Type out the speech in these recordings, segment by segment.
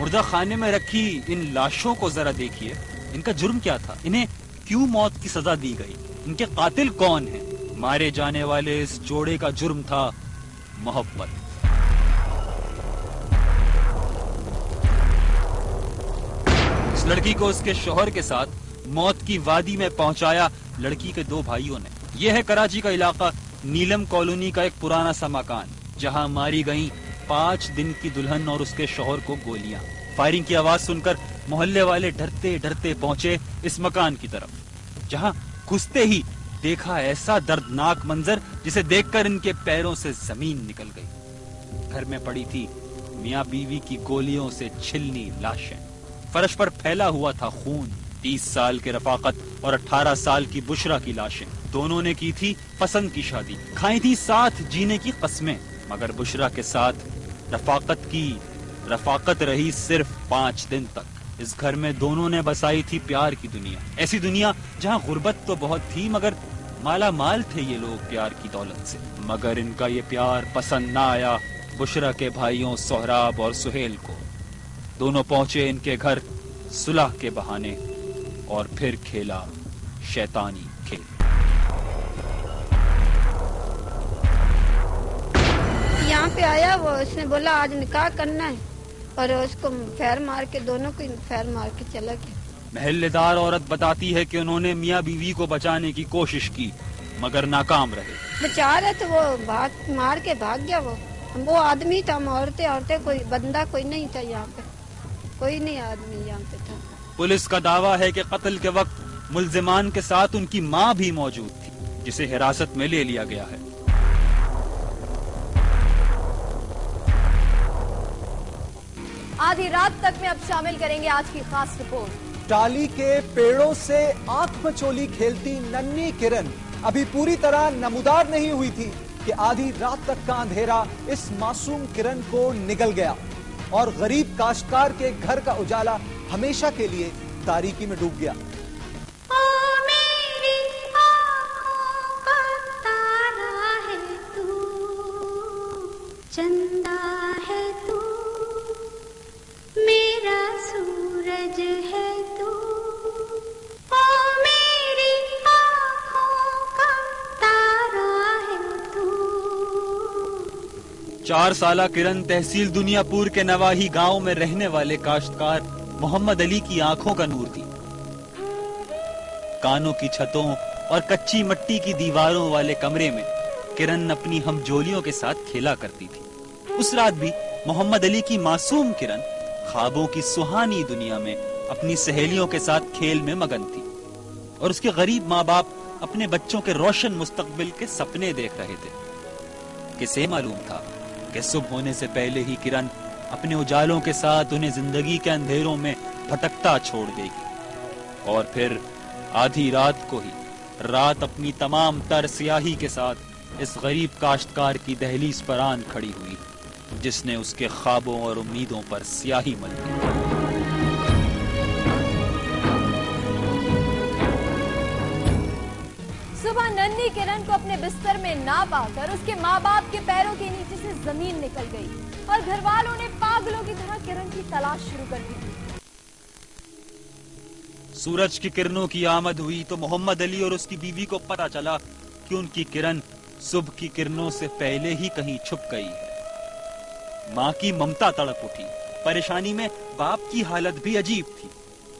مردہ خانے میں رکھی ان لاشوں کو ذرا دیکھیے، ان کا جرم کیا تھا؟ انہیں کیوں موت کی سزا دی گئی؟ ان کے قاتل کون ہیں؟ مارے جانے والے اس جوڑے کا جرم تھا محبت۔ اس لڑکی کو اس کے شوہر کے ساتھ موت کی وادی میں پہنچایا لڑکی کے 2 بھائیوں نے۔ یہ ہے کراچی کا علاقہ نیلم کالونی کا ایک پرانا سا مکان، جہاں ماری گئیں 5 دن کی دلہن اور اس کے شوہر کو گولیاں۔ فائرنگ کی آواز سن کر محلے والے ڈرتے ڈرتے پہنچے اس مکان کی طرف، جہاں گھستے ہی دیکھا ایسا دردناک منظر جسے دیکھ کر ان کے پیروں سے زمین نکل گئی۔ گھر میں پڑی تھی میاں بیوی کی گولیوں سے چھلنی لاشیں، فرش پر پھیلا ہوا تھا خون۔ 30 سال کے رفاقت اور 18 سال کی بشرا کی لاشیں، دونوں نے کی تھی پسند کی شادی، کھائی تھی ساتھ جینے کی قسمیں، مگر بشرا کے ساتھ رفاقت رہی صرف 5 دن تک۔ اس گھر میں دونوں نے بسائی تھی پیار کی دنیا، ایسی دنیا جہاں غربت تو بہت تھی مگر مالا مال تھے یہ لوگ پیار کی دولت سے۔ مگر ان کا یہ پیار پسند نہ آیا بشرا کے بھائیوں سہراب اور سہیل کو۔ دونوں پہنچے ان کے گھر صلح کے بہانے اور پھر کھیلا شیطانی کھیل۔ یہاں پہ آیا وہ، اس نے بولا آج نکاح کرنا ہے، اور اس کو فیر مار کے، دونوں کو فیر مار کے چلا گیا۔ محلے دار عورت بتاتی ہے کہ انہوں نے میاں بیوی کو بچانے کی کوشش کی مگر ناکام رہے۔ بچا رہے تو وہ مار کے بھاگ گیا۔ وہ آدمی تھا، ہم عورتیں کوئی بندہ کوئی نہیں تھا یہاں پہ، کوئی نہیں آدمی یہاں پہ تھا۔ پولیس کا دعویٰ ہے کہ قتل کے وقت ملزمان کے ساتھ ان کی ماں بھی موجود تھی، جسے حراست میں لے لیا گیا ہے۔ آدھی رات تک میں اب شامل کریں گے آج کی خاص رپورٹ۔ ٹالی کے پیڑوں سے آنکھ مچولی کھیلتی ننھی کرن ابھی پوری طرح نمودار نہیں ہوئی تھی کہ آدھی رات تک کا اندھیرا اس معصوم کرن کو نگل گیا اور غریب کاشتکار کے گھر کا اجالا ہمیشہ کے لیے تاریکی میں ڈوب گیا۔ چندہ ہے تو، میرا سورج ہے تو، او میری آنکھوں کا تارا ہے تو۔ 4 سالہ کرن تحصیل دنیا پور کے نواحی گاؤں میں رہنے والے کاشتکار محمد علی کی آنکھوں کا نور تھی۔ کانوں کی چھتوں اور کچی مٹی کی دیواروں والے کمرے میں کرن اپنی ہمجولیوں کے ساتھ کھیلا کرتی تھی۔ اس رات بھی محمد علی کی معصوم کرن خوابوں کی سہانی دنیا میں اپنی سہیلیوں کے ساتھ کھیل میں مگن تھی، اور اس کے غریب ماں باپ اپنے بچوں کے روشن مستقبل کے سپنے دیکھ رہے تھے۔ کسے معلوم تھا کہ صبح ہونے سے پہلے ہی کرن اپنے اجالوں کے ساتھ انہیں زندگی کے اندھیروں میں بھٹکتا چھوڑ دے گی، اور پھر آدھی رات کو ہی رات اپنی تمام تر سیاہی کے ساتھ اس غریب کاشتکار کی دہلیز پر آن کھڑی ہوئی، جس نے اس کے خوابوں اور امیدوں پر سیاہی مل دی۔ صبح ننھی کرن کو اپنے بستر میں نہ پا کر اس کے ماں باپ کے پیروں کے نیچے سے زمین نکل گئی، اور گھر والوں نے پاگلوں کی طرح کرن کی تلاش شروع کر دی۔ سورج کی کرنوں کی آمد ہوئی تو محمد علی اور اس کی بیوی کو پتہ چلا کہ ان کی کرن صبح کی کرنوں سے پہلے ہی کہیں چھپ گئی ہے۔ ماں کی ممتا تڑپ اٹھی، پریشانی میں باپ کی حالت بھی عجیب تھی۔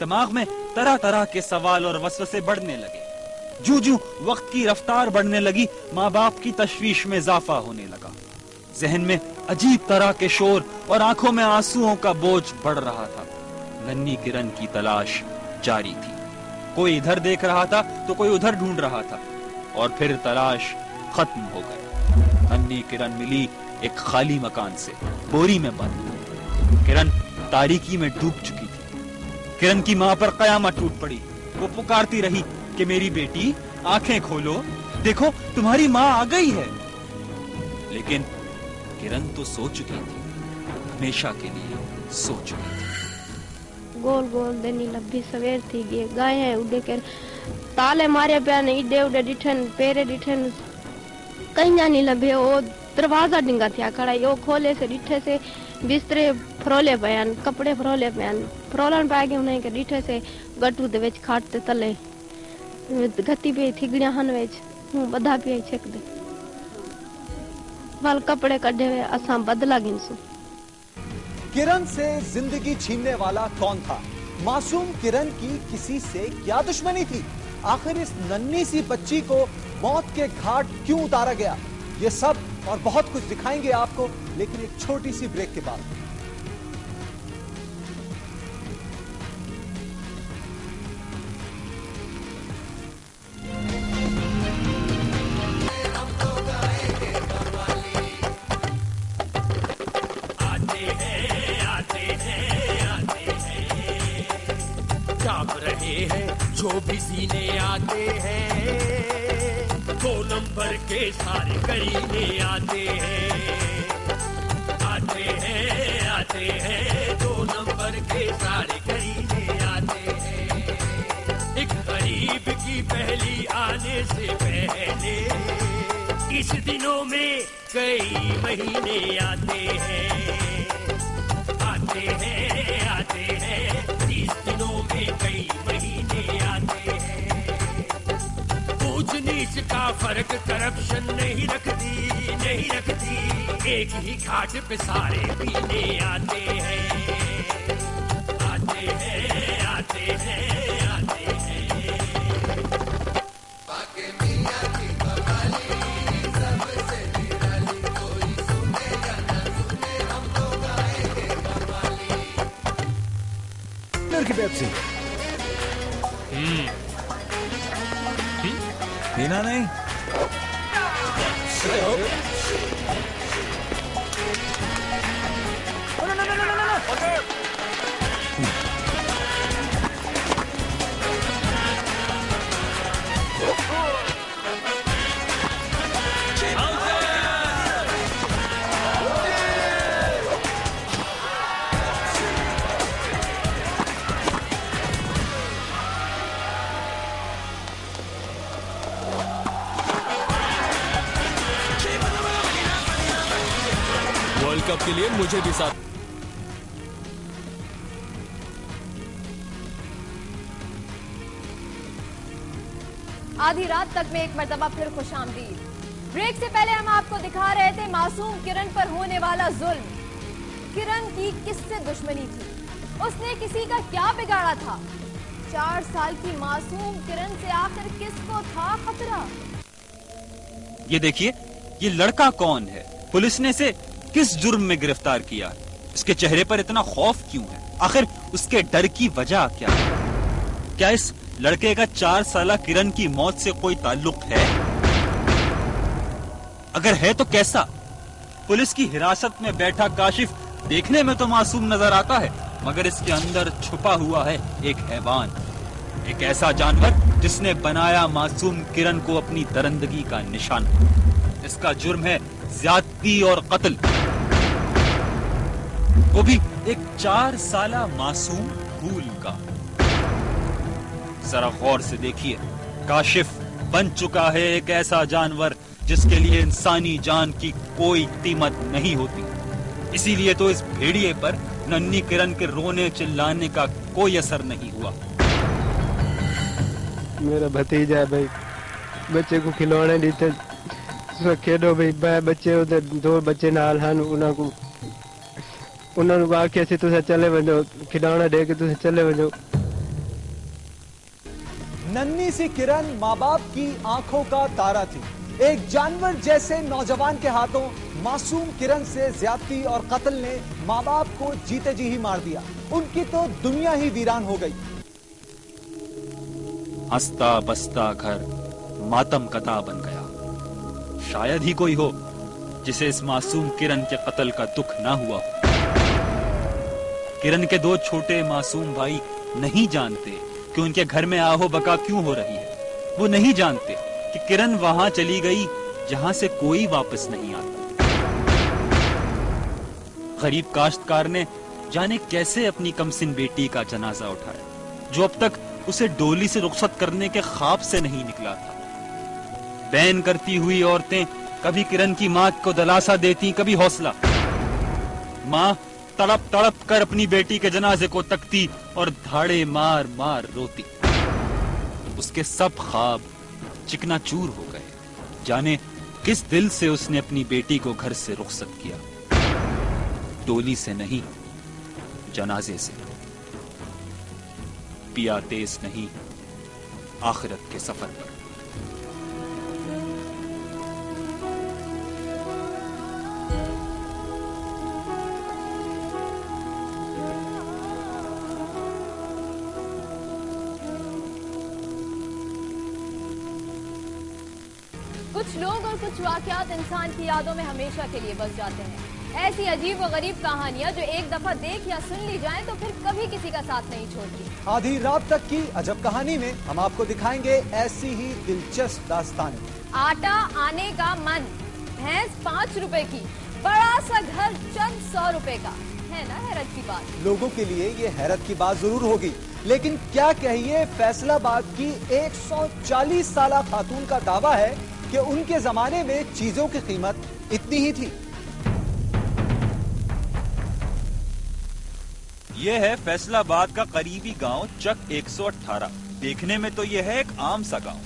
دماغ میں طرح طرح کے سوال اور وسوسے بڑھنے لگے۔ جو وقت کی رفتار بڑھنے لگی، ماں باپ کی تشویش میں اضافہ ہونے لگا۔ ذہن میں عجیب طرح کے شور اور آنکھوں میں آنسوؤں کا بوجھ بڑھ رہا تھا۔ ننھی کرن کی تلاش جاری تھی، کوئی ادھر دیکھ رہا تھا تو کوئی ادھر ڈھونڈ رہا تھا، اور پھر تلاش ختم ہو گئی۔ ننھی کرن ملی ایک خالی مکان سے، بوری میں بند۔ کرن تاریکی میں ڈوب چکی تھی۔ کرن کی ماں پر قیامت ٹوٹ پڑی۔ وہ پکارتی رہی کہ میری بیٹی آنکھیں کھولو، دیکھو تمہاری ماں آ گئی ہے۔ لیکن کرن تو سو چکی تھی، ہمیشہ کے لیے سو چکی تھی۔ گول گول دنی لبھی سویر تھی گئے، گائے اڈے کر تالے مارے پیا نے ایڈے اڈے ڈٹھن پیرے ڈٹھن کہیں نہیں لبھے۔ او दरवाजा डिंगा थिया खड़ा यो खोले से डिठे से बिस्तरे फरोले पयान कपड़े फरोले पयान फरोलन पा के उन्हें के डिठे से गटू दे विच खाट ते तले गति पे थिगड़िया हन विच हूं बधा पे छक दे वाल कपड़े कढे वे असा बदला गिनसु। किरण से जिंदगी छीनने वाला कौन था? मासूम किरण की किसी से क्या दुश्मनी थी? आखिर इस नन्ही सी बच्ची को मौत के घाट क्यों उतारा गया? ये सब और बहुत कुछ दिखाएंगे आपको, लेकिन एक छोटी सी ब्रेक के बाद। जो भी सीने आते हैं 2 नंबर के सारे करीने आते हैं 2 नंबर के सारे करीने आते हैं। एक गरीब की पहली आने से पहले इस दिनों में कई महीने आते हैं 30 दिनों में कई महीने आते हैं। ऊंच नीच का फर्क करप्शन नहीं रखती एक ही घाट पे सारे पीने आते हैं। की पेप्सी पीना नहीं? वर्ल्ड कप के लिए मुझे भी साथ। आधी रात तक में एक मर्तबा फिर खुशामदीद। ब्रेक से पहले हम आपको दिखा रहे थे मासूम किरण पर होने वाला जुल्म। किरण की किससे दुश्मनी थी? उसने किसी का क्या बिगाड़ा था? 4 साल की मासूम किरण से आखिर किसको था खतरा? ये देखिए, ये लड़का कौन है? पुलिस ने इसे किस जुर्म में गिरफ्तार किया? इसके चेहरे पर इतना खौफ क्यों है? आखिर उसके डर की वजह क्या है? क्या इस लड़के का 4 साला किरण की मौत से कोई ताल्लुक है? अगर है तो कैसा? पुलिस की हिरासत में बैठा काशिफ देखने में तो मासूम नजर आता है, मगर इसके अंदर छुपा हुआ है एक हैवान, एक ऐसा जानवर जिसने बनाया मासूम किरण को अपनी दरिंदगी का निशाना। इसका जुर्म है ज्यादती और कत्ल, वो भी एक 4 साला मासूम फूल का। जरा गौर से देखिए, काशिफ बन चुका है एक ऐसा जानवर जिसके लिए इंसानी जान की कोई कीमत नहीं होती। इसीलिए तो इस भेड़िए पर नन्ही किरण के रोने चिल्लाने का कोई असर नहीं हुआ। मेरा भतीजा है भाई, बच्चे को खिलौने देते खेडो भाई, बच्चे उधर 2 बच्चे नाल हन, उन्होंने आखे से तुझे चले वजो, खिलौना दे के तुझे चले वजो। नन्ही सी किरण माँ बाप की आंखों का तारा थी। एक जानवर जैसे नौजवान के हाथों मासूम किरण से ज्यादती और कत्ल ने माँ बाप को जीते जी ही मार दिया। उनकी तो दुनिया ही वीरान हो गई। हंसता बसता घर मातम कथा बन गया। शायद ही कोई हो जिसे इस मासूम किरण के कत्ल का दुख ना हुआ हो। किरण के 2 छोटे मासूम भाई नहीं जानते कि उनके घर में आहो बका क्यों हो रही है। वो नहीं जानते कि किरण वहां चली गई जहां से कोई वापस नहीं आता। गरीब काश्तकार ने जाने कैसे अपनी कमसिन बेटी का जनाजा उठाया, जो अब तक उसे डोली से रुखसत करने के ख्वाब से नहीं निकला था। बैन करती हुई औरतें कभी किरण की माँ को दिलासा देती, कभी हौसला। माँ तड़प तड़प कर अपनी बेटी के जनाजे को तकती और धाड़े मार मार रोती। उसके सब ख्वाब चिकनाचूर हो गए। जाने किस दिल से उसने अपनी बेटी को घर से रुखसत किया। टोली से नहीं, जनाजे से। पिया तेज नहीं, आखिरत के सफर पर। कुछ लोग और कुछ वाकयात इंसान की यादों में हमेशा के लिए बस जाते हैं। ऐसी अजीब व गरीब कहानियां जो एक दफा देख या सुन ली जाएं तो फिर कभी किसी का साथ नहीं छोड़ती। आधी रात तक की अजब कहानी में हम आपको दिखाएंगे ऐसी ही दिलचस्प दास्तानें। आटा आने का मन, भैंस 5 रुपए की, बड़ा सा घर चंद 100 रुपए का। है ना हैरत की बात। लोगों के लिए ये हैरत की बात जरूर होगी, लेकिन क्या कहिए फैसलाबाद की 140 साला खातून का दावा है कि उनके जमाने में चीजों की कीमत इतनी ही थी। यह है फैसलाबाद का करीबी गांव चक 118। देखने में तो यह है एक आम सा गांव,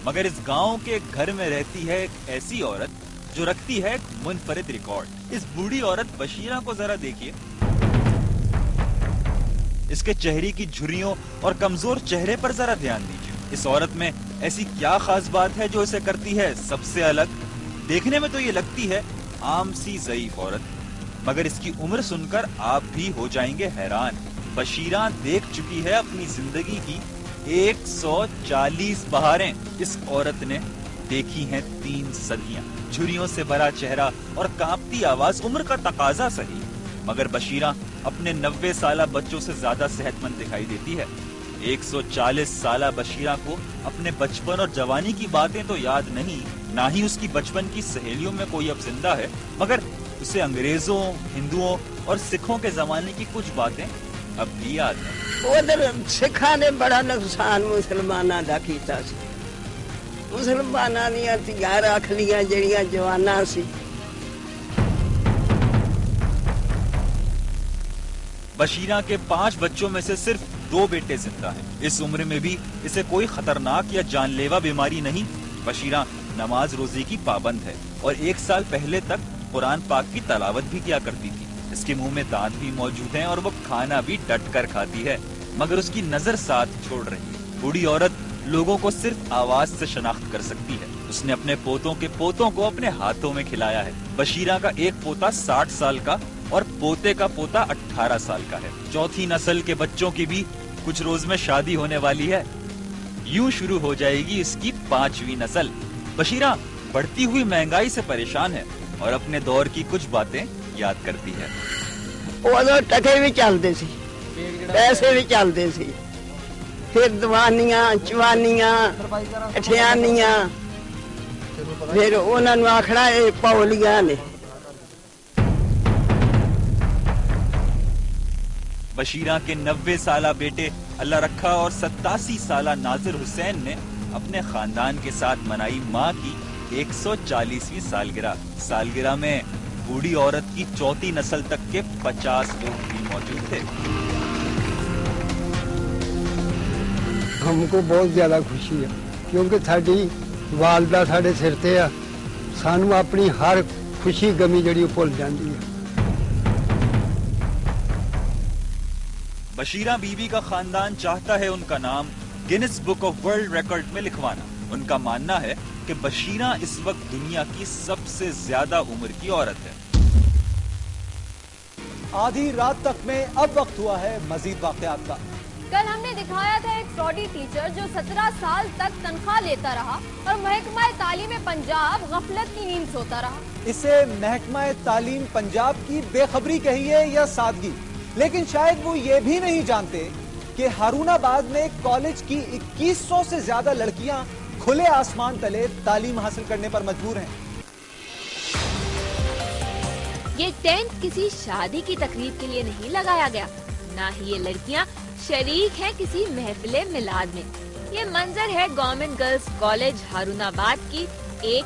मगर इस गांव के घर में रहती है एक ऐसी औरत जो रखती है एक मुनफरिद रिकॉर्ड। इस बूढ़ी औरत बशीरा को जरा देखिए। इसके चेहरे की झुर्रियों और कमजोर चेहरे पर जरा ध्यान दीजिए। इस औरत में ऐसी क्या खास बात है जो इसे करती है सबसे अलग। देखने में तो ये लगती है आम सी ज़ईफ औरत, मगर इसकी उम्र सुनकर आप भी हो जाएंगे हैरान। बशीरा देख चुकी है अपनी जिंदगी की 140 बहारें। इस औरत ने देखी हैं 3 सदियां। झुर्रियों से भरा चेहरा और कांपती आवाज उम्र का तकाजा सही, मगर बशीरा अपने 90 साला बच्चों से ज्यादा सेहतमंद दिखाई देती है। 140 साला बशीरा को अपने बचपन और जवानी की बातें तो याद नहीं, ना ही उसकी बचपन की सहेलियों में कोई अब जिंदा है, मगर उसे अंग्रेजों, हिंदुओं और सिखों के जमाने की कुछ बातें अब भी याद है। उधर सिखा ने बड़ा नुकसान मुसलमाना दा कीता सी। मुसलमाना दियां तियार आखलियां जड़ियां जवाना सी। बशीरा के 5 बच्चों में से सिर्फ 2 बेटे जिंदा हैं। इस उम्र में भी इसे कोई खतरनाक या जानलेवा बीमारी नहीं। बशीरा नमाज रोजी की पाबंद है और 1 साल पहले तक कुरान पाक की तलावत भी किया करती थी। इसके मुंह में दांत भी मौजूद हैं और वो खाना भी डट कर खाती है, मगर उसकी नजर साथ छोड़ रही है। बूढ़ी औरत लोगों को सिर्फ आवाज से शनाख्त कर सकती है। उसने अपने पोतों के पोतों को अपने हाथों में खिलाया है। बशीरा का एक पोता 60 साल का और पोते का पोता 18 साल का है। चौथी नस्ल के बच्चों की भी कुछ रोज में शादी होने वाली है। यूं शुरू हो जाएगी इसकी 5वीं नस्ल। बशीरा बढ़ती हुई महंगाई से परेशान है और अपने दौर की कुछ बातें याद करती है। उदों टके भी चलते सी, पैसे भी चलते सी, फिर दवानियां, चवानियां, अठियानियां, फिर उन्होंने आखना ये पौलियां ने। बशीरा के 90 साला बेटे अल्लाह रखा और 87 साला नाजिर हुसैन ने अपने खानदान के साथ मनाई माँ की 140वीं सालगिरह। सालगिरह में बूढ़ी औरत की चौथी नस्ल तक के 50 लोग भी मौजूद थे। हमको बहुत ज्यादा खुशी है क्योंकि साडी वालदा साडे सिर ते आ, सानू अपनी हर खुशी गमी जड़ी भुल जाती है। बशीरा बीवी का खानदान चाहता है उनका नाम Guinness book of world record में लिखवाना। उनका मानना है कि बशीरा इस वक्त दुनिया की सबसे ज्यादा उम्र की औरत है। आधी रात तक में अब वक्त हुआ है मजीद वाकयात का। कल हमने दिखाया था एक फ्रॉडी टीचर जो 17 साल तक तनख्वाह लेता रहा और महकमा तालीम पंजाब गफलत की नींद सोता रहा। इसे महकमा तालीम पंजाब की बेखबरी कहिए या सादगी, लेकिन शायद वो ये भी नहीं जानते कि हारूनाबाद में कॉलेज की 2100 से ज्यादा लड़कियां खुले आसमान तले तालीम हासिल करने पर मजबूर हैं। ये टेंट किसी शादी की तकरीब के लिए नहीं लगाया गया, ना ही ये लड़कियां शरीक हैं किसी महफिले मिलाद में। ये मंजर है गवर्नमेंट गर्ल्स कॉलेज हारूनाबाद की एक